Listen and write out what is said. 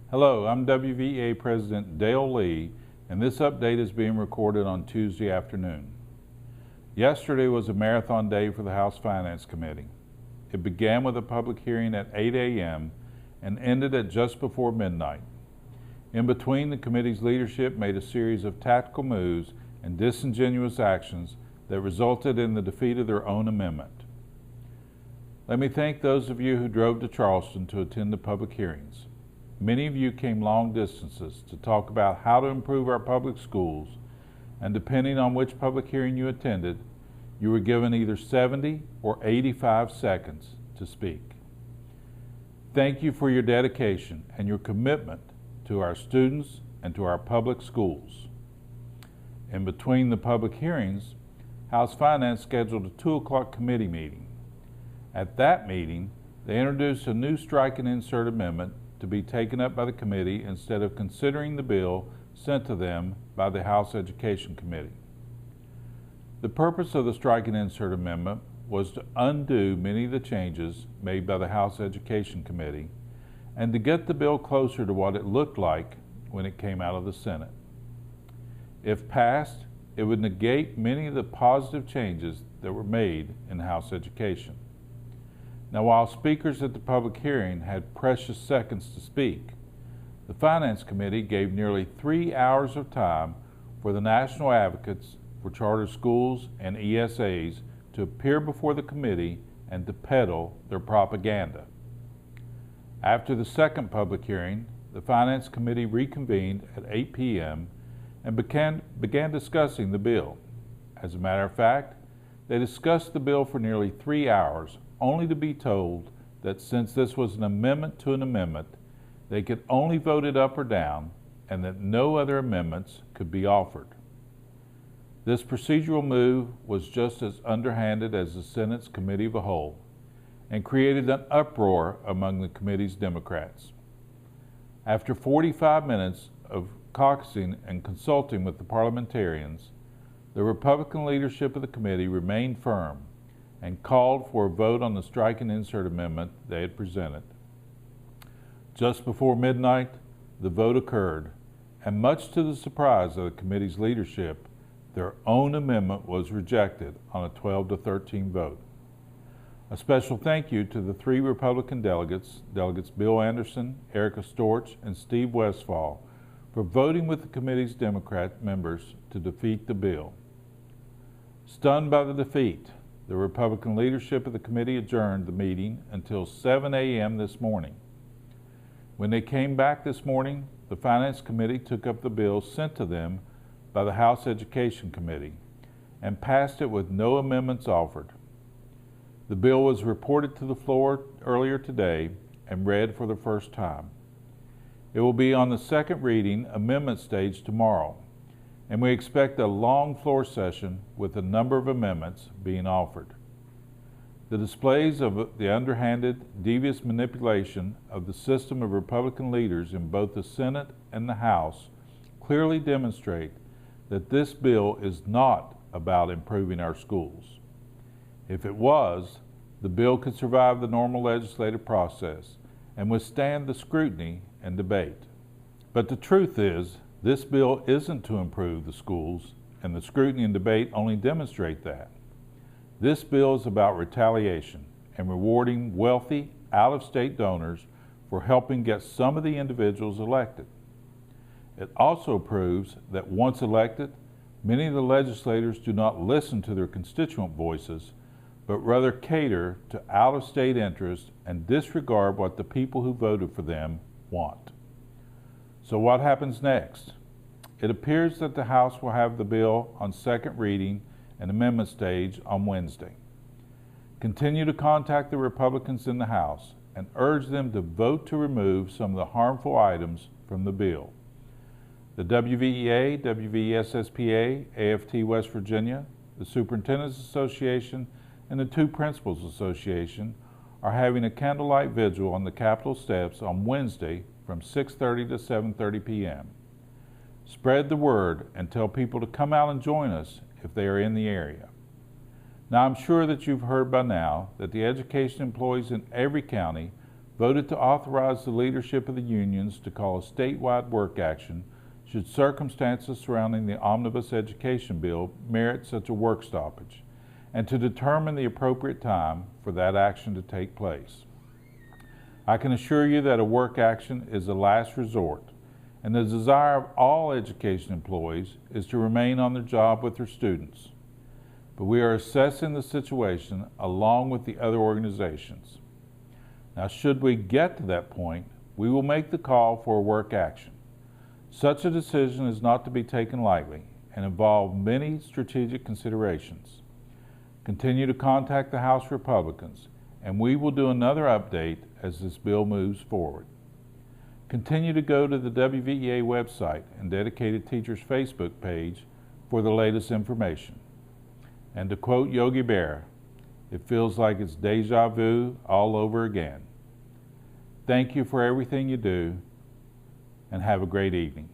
Hello, I'm WVEA President Dale Lee, and this update is being recorded on Tuesday afternoon. Yesterday was a marathon day for the House Finance Committee. It began with a public hearing at 8 a.m. and ended at just before midnight. In between, the committee's leadership made a series of tactical moves and disingenuous actions that resulted in the defeat of their own amendment. Let me thank those of you who drove to Charleston to attend the public hearings. Many of you came long distances to talk about how to improve our public schools, and depending on which public hearing you attended, you were given either 70 or 85 seconds to speak. Thank you for your dedication and your commitment to our students and to our public schools. In between the public hearings, House Finance scheduled a 2 o'clock committee meeting. At that meeting, they introduced a new strike and insert amendment to be taken up by the committee instead of considering the bill sent to them by the House Education Committee. The purpose of the strike and insert amendment was to undo many of the changes made by the House Education Committee and to get the bill closer to what it looked like when it came out of the Senate. If passed, it would negate many of the positive changes that were made in House Education. Now, while speakers at the public hearing had precious seconds to speak, the Finance Committee gave nearly 3 hours of time for the national advocates for charter schools and ESAs to appear before the committee and to peddle their propaganda. After the second public hearing, the Finance Committee reconvened at 8 p.m. and began discussing the bill. As a matter of fact, they discussed the bill for nearly 3 hours, only to be told that since this was an amendment to an amendment, they could only vote it up or down and that no other amendments could be offered. This procedural move was just as underhanded as the Senate's Committee of the Whole and created an uproar among the committee's Democrats. After 45 minutes of caucusing and consulting with the parliamentarians, the Republican leadership of the committee remained firm and called for a vote on the strike and insert amendment they had presented. Just before midnight, the vote occurred, and much to the surprise of the committee's leadership, their own amendment was rejected on a 12-13 vote. A special thank you to the 3 Republican delegates, Delegates Bill Anderson, Erica Storch, and Steve Westfall, for voting with the committee's Democrat members to defeat the bill. Stunned by the defeat, the Republican leadership of the committee adjourned the meeting until 7 a.m. this morning. When they came back this morning, the Finance Committee took up the bill sent to them by the House Education Committee and passed it with no amendments offered. The bill was reported to the floor earlier today and read for the first time. It will be on the second reading amendment stage tomorrow, and we expect a long floor session with a number of amendments being offered. The displays of the underhanded, devious manipulation of the system of Republican leaders in both the Senate and the House clearly demonstrate that this bill is not about improving our schools. If it was, the bill could survive the normal legislative process and withstand the scrutiny and debate. But the truth is, this bill isn't to improve the schools, and the scrutiny and debate only demonstrate that. This bill is about retaliation and rewarding wealthy, out-of-state donors for helping get some of the individuals elected. It also proves that once elected, many of the legislators do not listen to their constituent voices, but rather cater to out-of-state interests and disregard what the people who voted for them want. So what happens next? It appears that the House will have the bill on second reading and amendment stage on Wednesday. Continue to contact the Republicans in the House and urge them to vote to remove some of the harmful items from the bill. The WVEA, WVSSPA, AFT West Virginia, the Superintendent's Association, and the 2 Principals Association are having a candlelight vigil on the Capitol steps on Wednesday from 6:30 to 7:30 p.m. Spread the word and tell people to come out and join us if they are in the area. Now, I'm sure that you've heard by now that the education employees in every county voted to authorize the leadership of the unions to call a statewide work action should circumstances surrounding the omnibus education bill merit such a work stoppage, and to determine the appropriate time for that action to take place. I can assure you that a work action is a last resort, and the desire of all education employees is to remain on their job with their students. But we are assessing the situation along with the other organizations. Now, should we get to that point, we will make the call for a work action. Such a decision is not to be taken lightly and involve many strategic considerations. Continue to contact the House Republicans, and we will do another update as this bill moves forward. Continue to go to the WVEA website and Dedicated Teachers Facebook page for the latest information. And to quote Yogi Berra, it feels like it's deja vu all over again. Thank you for everything you do, and have a great evening.